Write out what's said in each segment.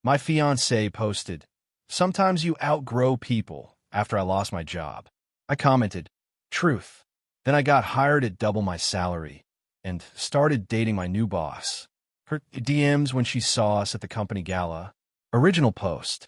My fiancée posted, "Sometimes you outgrow people," after I lost my job. I commented, "Truth." Then I got hired at double my salary and started dating my new boss. Her DMs when she saw us at the company gala. Original post.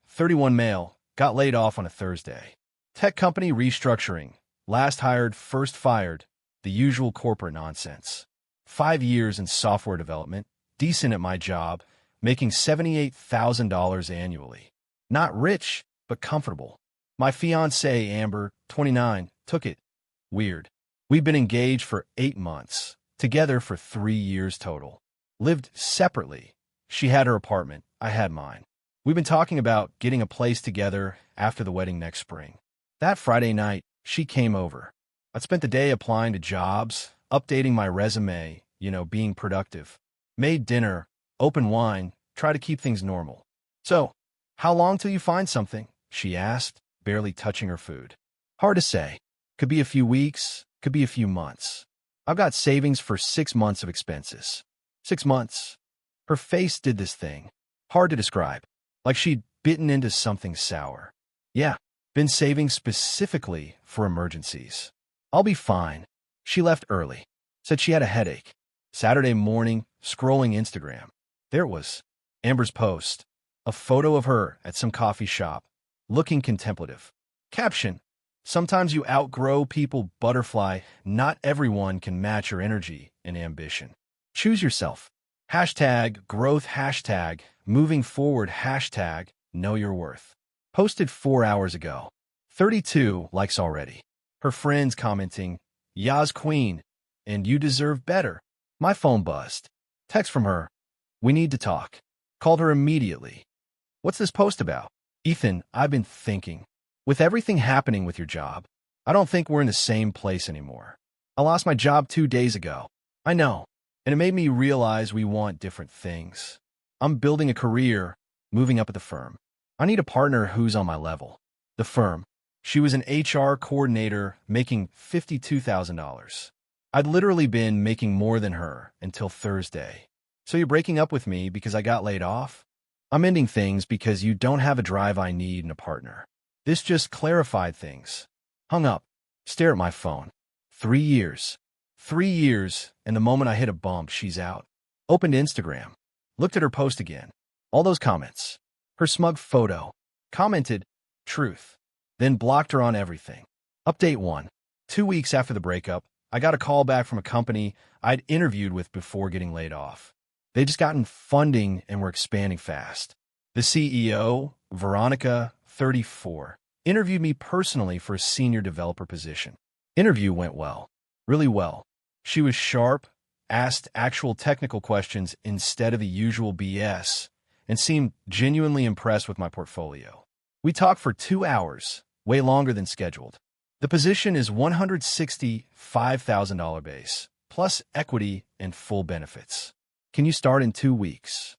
31 male, got laid off on a Thursday. Tech company restructuring. Last hired, first fired. The usual corporate nonsense. 5 years in software development. Decent at my job. Making $78,000 annually. Not rich, but comfortable. My fiancée, Amber, 29, took it. Weird. We've been engaged for 8 months. Together for 3 years total. Lived separately. She had her apartment. I had mine. We've been talking about getting a place together after the wedding next spring. That Friday night, she came over. I'd spent the day applying to jobs, updating my resume, being productive. Made dinner, open wine, try to keep things normal. "So, how long till you find something?" she asked, barely touching her food. Hard to say. Could be a few weeks, could be a few months. I've got savings for 6 months of expenses. 6 months. Her face did this thing. Hard to describe. Like she'd bitten into something sour. Yeah, been saving specifically for emergencies. I'll be fine. She left early. Said she had a headache. Saturday morning, scrolling Instagram. There it was. Amber's post. A photo of her at some coffee shop, looking contemplative. Caption. "Sometimes you outgrow people, butterfly. Not everyone can match your energy and ambition. Choose yourself." Hashtag growth, hashtag moving forward, hashtag know your worth. Posted 4 hours ago. 32 likes already. Her friends commenting, "Yas queen, and you deserve better." My phone buzzed. Text from her. "We need to talk." Called her immediately. "What's this post about?" "Ethan, I've been thinking. With everything happening with your job, I don't think we're in the same place anymore. I lost my job 2 days ago. I know. And it made me realize we want different things. I'm building a career, moving up at the firm. I need a partner who's on my level." The firm. She was an HR coordinator making $52,000. I'd literally been making more than her until Thursday. "So you're breaking up with me because I got laid off?" "I'm ending things because you don't have a drive I need in a partner." This just clarified things. Hung up. Stare at my phone. 3 years. 3 years, and the moment I hit a bump, she's out. Opened Instagram. Looked at her post again. All those comments. Her smug photo. Commented, "Truth." Then blocked her on everything. Update 1. 2 weeks after the breakup, I got a call back from a company I'd interviewed with before getting laid off. They'd just gotten funding and were expanding fast. The CEO, Veronica, 34, interviewed me personally for a senior developer position. Interview went well. Really well. She was sharp, asked actual technical questions instead of the usual BS, and seemed genuinely impressed with my portfolio. We talked for 2 hours, way longer than scheduled. The position is $165,000 base, plus equity and full benefits. "Can you start in 2 weeks?"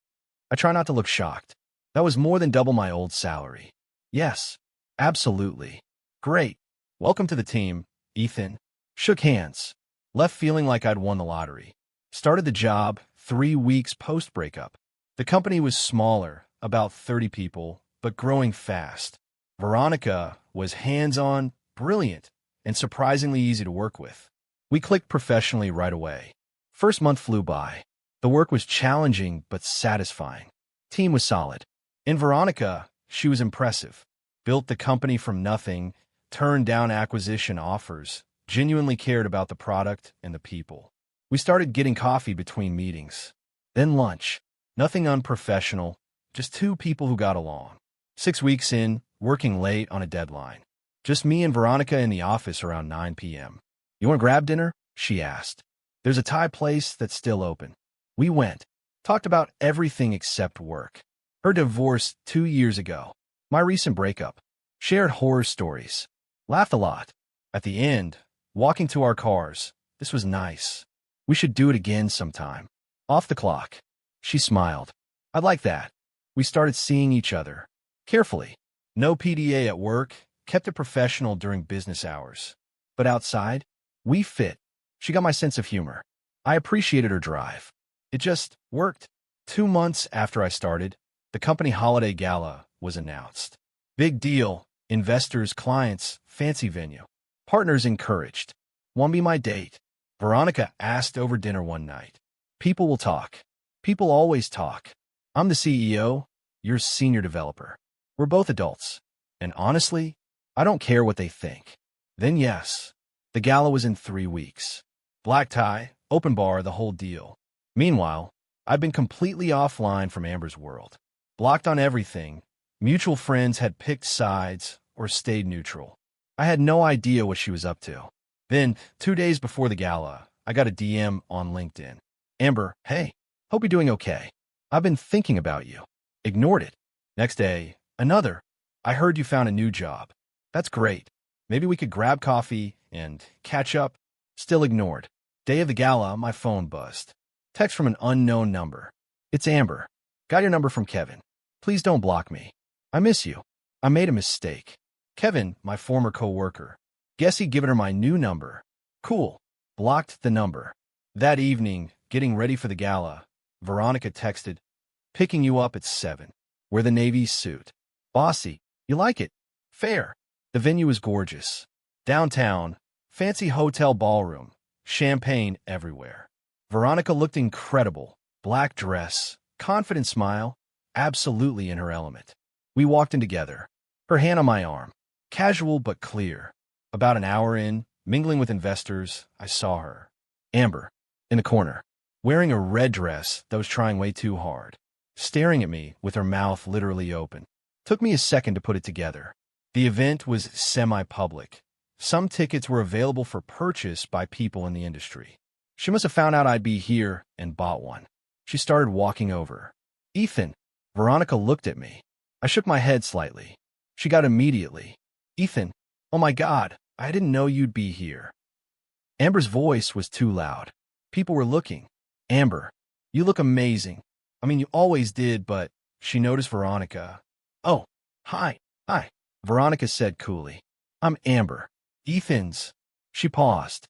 I try not to look shocked. That was more than double my old salary. "Yes, absolutely." "Great. Welcome to the team, Ethan." Shook hands. Left feeling like I'd won the lottery. Started the job 3 weeks post-breakup. The company was smaller, about 30 people, but growing fast. Veronica was hands-on, brilliant, and surprisingly easy to work with. We clicked professionally right away. First month flew by. The work was challenging but satisfying. Team was solid. In Veronica, she was impressive. Built the company from nothing, turned down acquisition offers, genuinely cared about the product and the people. We started getting coffee between meetings. Then lunch. Nothing unprofessional, just 2 people who got along. 6 weeks in, working late on a deadline. Just me and Veronica in the office around 9 p.m. "You want to grab dinner?" she asked. "There's a Thai place that's still open." We went. Talked about everything except work. Her divorce 2 years ago. My recent breakup. Shared horror stories. Laughed a lot. At the end, walking to our cars. This was nice. We should do it again sometime. Off the clock. She smiled. "I'd like that." We started seeing each other. Carefully. No PDA at work. Kept it professional during business hours. But outside, we fit. She got my sense of humor. I appreciated her drive. It just worked. 2 months after I started, The company holiday gala was announced. Big deal. Investors, clients, fancy venue. Partners encouraged. Want to be my date? Veronica asked over dinner one night. People will talk. People always talk. I'm the CEO. You're senior developer. We're both adults. And honestly, I don't care what they think. Then yes, the gala was in 3 weeks. Black tie, open bar, the whole deal. Meanwhile, I've been completely offline from Amber's world. Blocked on everything. Mutual friends had picked sides or stayed neutral. I had no idea what she was up to. Then, 2 days before the gala, I got a DM on LinkedIn. Amber, hey, hope you're doing okay. I've been thinking about you. Ignored it. Next day, another. I heard you found a new job. That's great. Maybe we could grab coffee and catch up. Still ignored. Day of the gala, my phone buzzed. Text from an unknown number. It's Amber. Got your number from Kevin. Please don't block me. I miss you. I made a mistake. Kevin, my former co-worker. Guess he'd given her my new number. Cool. Blocked the number. That evening, getting ready for the gala, Veronica texted, picking you up at 7. Wear the navy suit. Bossy. You like it? Fair. The venue is gorgeous. Downtown, fancy hotel ballroom, champagne everywhere. Veronica looked incredible. Black dress, confident smile, absolutely in her element. We walked in together. Her hand on my arm. Casual but clear. About an hour in, mingling with investors, I saw her. Amber, in the corner, wearing a red dress that was trying way too hard, staring at me with her mouth literally open. Took me a second to put it together. The event was semi-public. Some tickets were available for purchase by people in the industry. She must have found out I'd be here and bought one. She started walking over. Ethan. Veronica looked at me. I shook my head slightly. She got immediately. Ethan. Oh my God, I didn't know you'd be here. Amber's voice was too loud. People were looking. Amber, you look amazing. I mean, you always did, but she noticed Veronica. Oh, hi. Veronica said coolly. I'm Amber. Ethan's. She paused.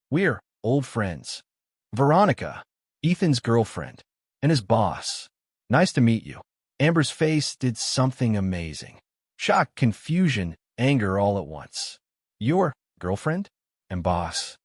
We're old friends. Veronica, Ethan's girlfriend, and his boss. Nice to meet you. Amber's face did something amazing. Shock, confusion, anger all at once. Your girlfriend? And boss.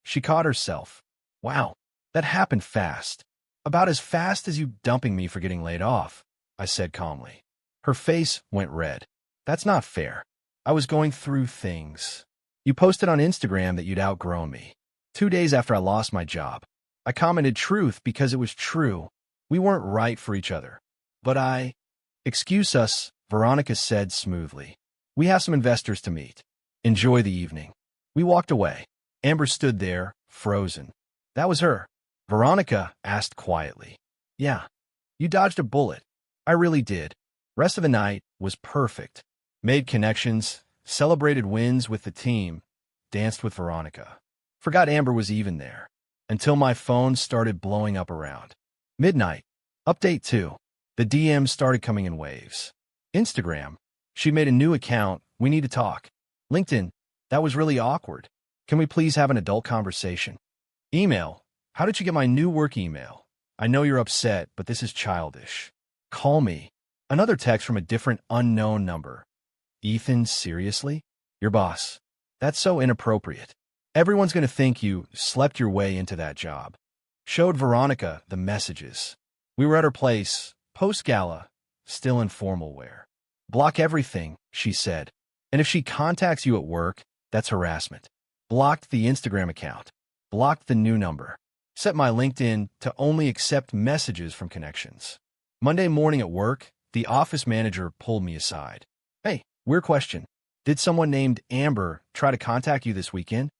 She caught herself. Wow, that happened fast. About as fast as you dumping me for getting laid off, I said calmly. Her face went red. That's not fair. I was going through things. You posted on Instagram that you'd outgrown me. 2 days after I lost my job. I commented truth because it was true. We weren't right for each other. But Excuse us, Veronica said smoothly. We have some investors to meet. Enjoy the evening. We walked away. Amber stood there, frozen. That was her. Veronica asked quietly. Yeah, you dodged a bullet. I really did. Rest of the night was perfect. Made connections, celebrated wins with the team, danced with Veronica. Forgot Amber was even there. Until my phone started blowing up around. Midnight. Update 2. The DMs started coming in waves. Instagram. She made a new account. We need to talk. LinkedIn. That was really awkward. Can we please have an adult conversation? Email. How did you get my new work email? I know you're upset, but this is childish. Call me. Another text from a different unknown number. Ethan, seriously? Your boss. That's so inappropriate. Everyone's going to think you slept your way into that job. Showed Veronica the messages. We were at her place, post-gala, still in formal wear. Block everything, she said. And if she contacts you at work, that's harassment. Blocked the Instagram account. Blocked the new number. Set my LinkedIn to only accept messages from connections. Monday morning at work, the office manager pulled me aside. Hey, weird question. Did someone named Amber try to contact you this weekend?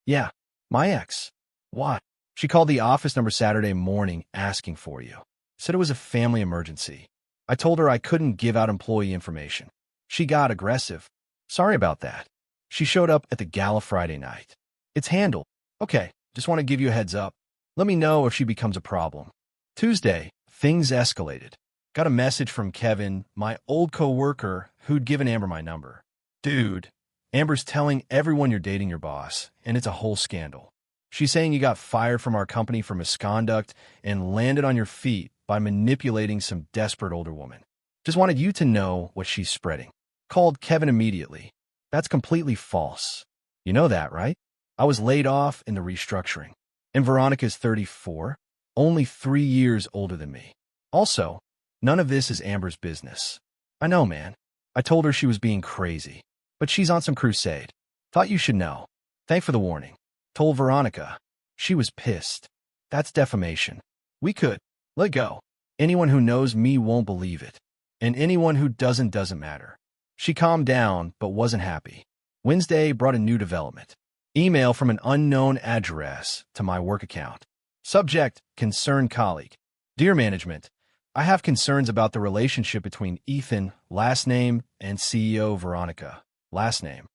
Yeah, my ex. What? She called the office number Saturday morning asking for you. Said it was a family emergency. I told her I couldn't give out employee information. She got aggressive. Sorry about that. She showed up at the gala Friday night. It's handled. Okay, just want to give you a heads up. Let me know if she becomes a problem. Tuesday, things escalated. Got a message from Kevin, my old co-worker, who'd given Amber my number. Dude, Amber's telling everyone you're dating your boss, and it's a whole scandal. She's saying you got fired from our company for misconduct and landed on your feet by manipulating some desperate older woman. Just wanted you to know what she's spreading. Called Kevin immediately. That's completely false. You know that, right? I was laid off in the restructuring. And Veronica's 34, only 3 years older than me. Also, none of this is Amber's business. I know, man. I told her she was being crazy, but she's on some crusade. Thought you should know. Thanks for the warning. Told Veronica. She was pissed. That's defamation. We could. Let go. Anyone who knows me won't believe it. And anyone who doesn't matter. She calmed down, but wasn't happy. Wednesday brought a new development. Email from an unknown address to my work account. Subject, concerned colleague. Dear management, I have concerns about the relationship between Ethan, last name, and CEO Veronica, last name.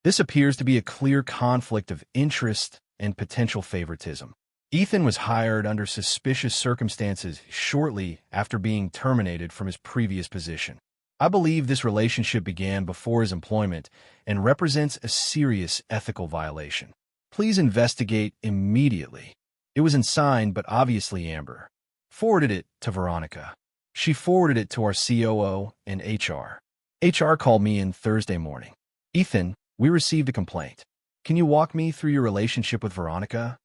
This appears to be a clear conflict of interest and potential favoritism. Ethan was hired under suspicious circumstances shortly after being terminated from his previous position. I believe this relationship began before his employment and represents a serious ethical violation. Please investigate immediately. It was unsigned, but obviously Amber. Forwarded it to Veronica. She forwarded it to our COO and HR. HR called me in Thursday morning. Ethan, we received a complaint. Can you walk me through your relationship with Veronica?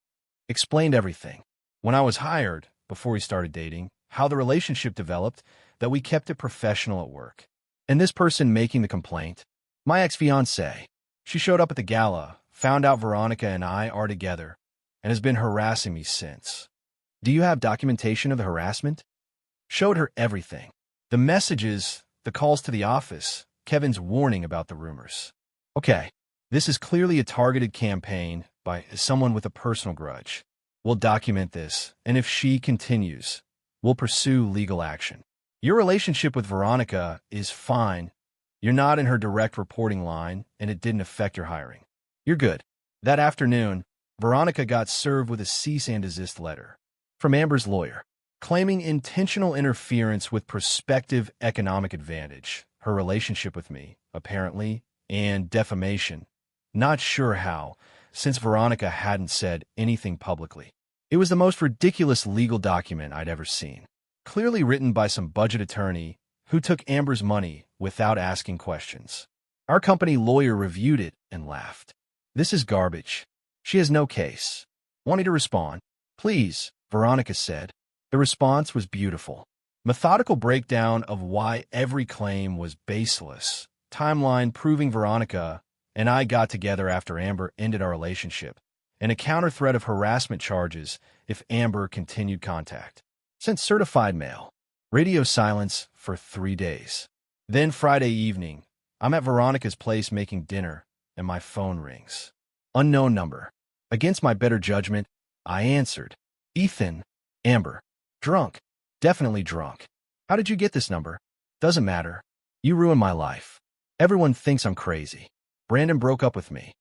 Explained everything. When I was hired, before we started dating, how the relationship developed, that we kept it professional at work. And this person making the complaint, my ex-fiancée, she showed up at the gala, found out Veronica and I are together, and has been harassing me since. Do you have documentation of the harassment? Showed her everything. The messages, the calls to the office, Kevin's warning about the rumors. Okay, this is clearly a targeted campaign by someone with a personal grudge. We'll document this, and if she continues, we'll pursue legal action. Your relationship with Veronica is fine. You're not in her direct reporting line, and it didn't affect your hiring. You're good. That afternoon, Veronica got served with a cease and desist letter from Amber's lawyer, claiming intentional interference with prospective economic advantage, her relationship with me, apparently, and defamation. Not sure how, since Veronica hadn't said anything publicly. It was the most ridiculous legal document I'd ever seen. Clearly written by some budget attorney who took Amber's money without asking questions. Our company lawyer reviewed it and laughed. This is garbage. She has no case. Want me to respond? Please, Veronica said. The response was beautiful. Methodical breakdown of why every claim was baseless. Timeline proving Veronica and I got together after Amber ended our relationship. And a counter threat of harassment charges if Amber continued contact. Sent certified mail. Radio silence for 3 days. Then Friday evening, I'm at Veronica's place making dinner, and my phone rings. Unknown number. Against my better judgment, I answered. Ethan. Amber. Drunk. Definitely drunk. How did you get this number? Doesn't matter. You ruined my life. Everyone thinks I'm crazy. Brandon broke up with me.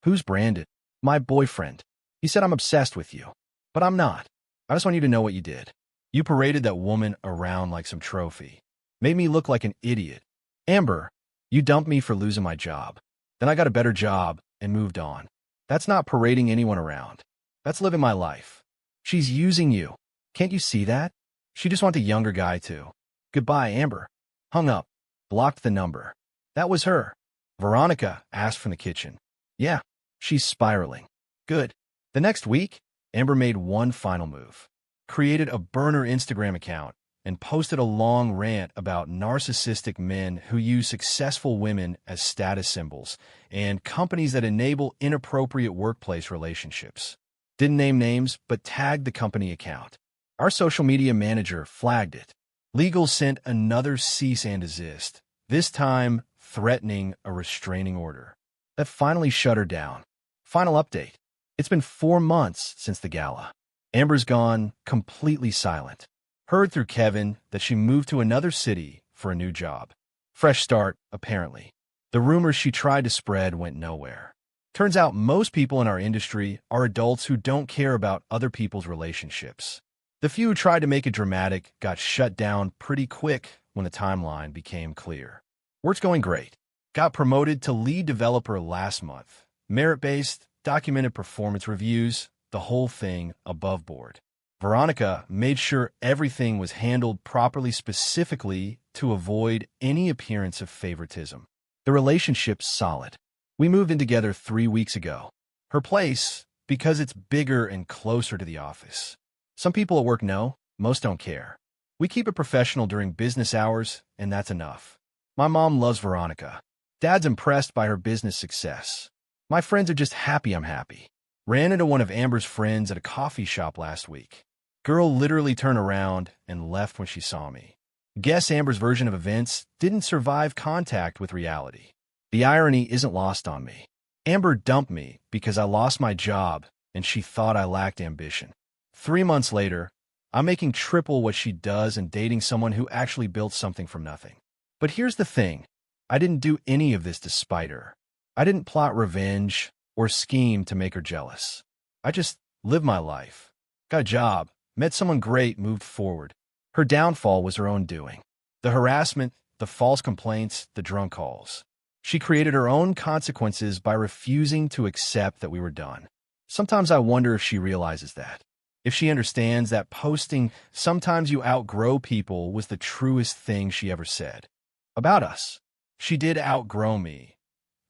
Who's Brandon? My boyfriend. He said I'm obsessed with you. But I'm not. I just want you to know what you did. You paraded that woman around like some trophy. Made me look like an idiot. Amber, you dumped me for losing my job. Then I got a better job and moved on. That's not parading anyone around. That's living my life. She's using you. Can't you see that? She just wants a younger guy too. Goodbye, Amber. Hung up. Blocked the number. That was her. Veronica asked from the kitchen. Yeah, she's spiraling. Good. The next week, Amber made one final move. Created a burner Instagram account and posted a long rant about narcissistic men who use successful women as status symbols and companies that enable inappropriate workplace relationships. Didn't name names, but tagged the company account. Our social media manager flagged it. Legal sent another cease and desist, this time threatening a restraining order. That finally shut her down. Final update. It's been 4 months since the gala. Amber's gone completely silent. Heard through Kevin that she moved to another city for a new job. Fresh start, apparently. The rumors she tried to spread went nowhere. Turns out most people in our industry are adults who don't care about other people's relationships. The few who tried to make it dramatic got shut down pretty quick when the timeline became clear. Work's going great. Got promoted to lead developer last month. Merit-based, documented performance reviews, the whole thing above board. Veronica made sure everything was handled properly, specifically to avoid any appearance of favoritism. The relationship's solid. We moved in together 3 weeks ago. Her place, because it's bigger and closer to the office. Some people at work know, most don't care. We keep it professional during business hours, and that's enough. My mom loves Veronica. Dad's impressed by her business success. My friends are just happy I'm happy. Ran into one of Amber's friends at a coffee shop last week. Girl literally turned around and left when she saw me. Guess Amber's version of events didn't survive contact with reality. The irony isn't lost on me. Amber dumped me because I lost my job and she thought I lacked ambition. 3 months later, I'm making triple what she does and dating someone who actually built something from nothing. But here's the thing. I didn't do any of this to spite her. I didn't plot revenge or scheme to make her jealous. I just lived my life. Got a job, met someone great, moved forward. Her downfall was her own doing. The harassment, the false complaints, the drunk calls. She created her own consequences by refusing to accept that we were done. Sometimes I wonder if she realizes that. If she understands that posting "sometimes you outgrow people" was the truest thing she ever said. About us. She did outgrow me.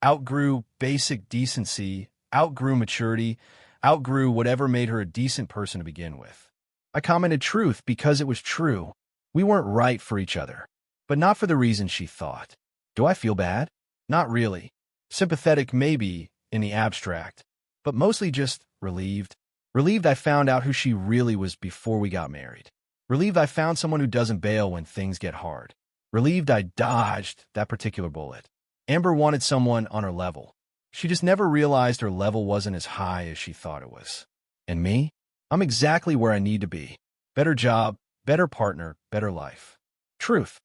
Outgrew basic decency, outgrew maturity, outgrew whatever made her a decent person to begin with. I commented truth because it was true. We weren't right for each other, but not for the reason she thought. Do I feel bad? Not really. Sympathetic maybe in the abstract, but mostly just relieved. Relieved I found out who she really was before we got married. Relieved I found someone who doesn't bail when things get hard. Relieved I dodged that particular bullet. Amber wanted someone on her level. She just never realized her level wasn't as high as she thought it was. And me? I'm exactly where I need to be. Better job, better partner, better life. Truth.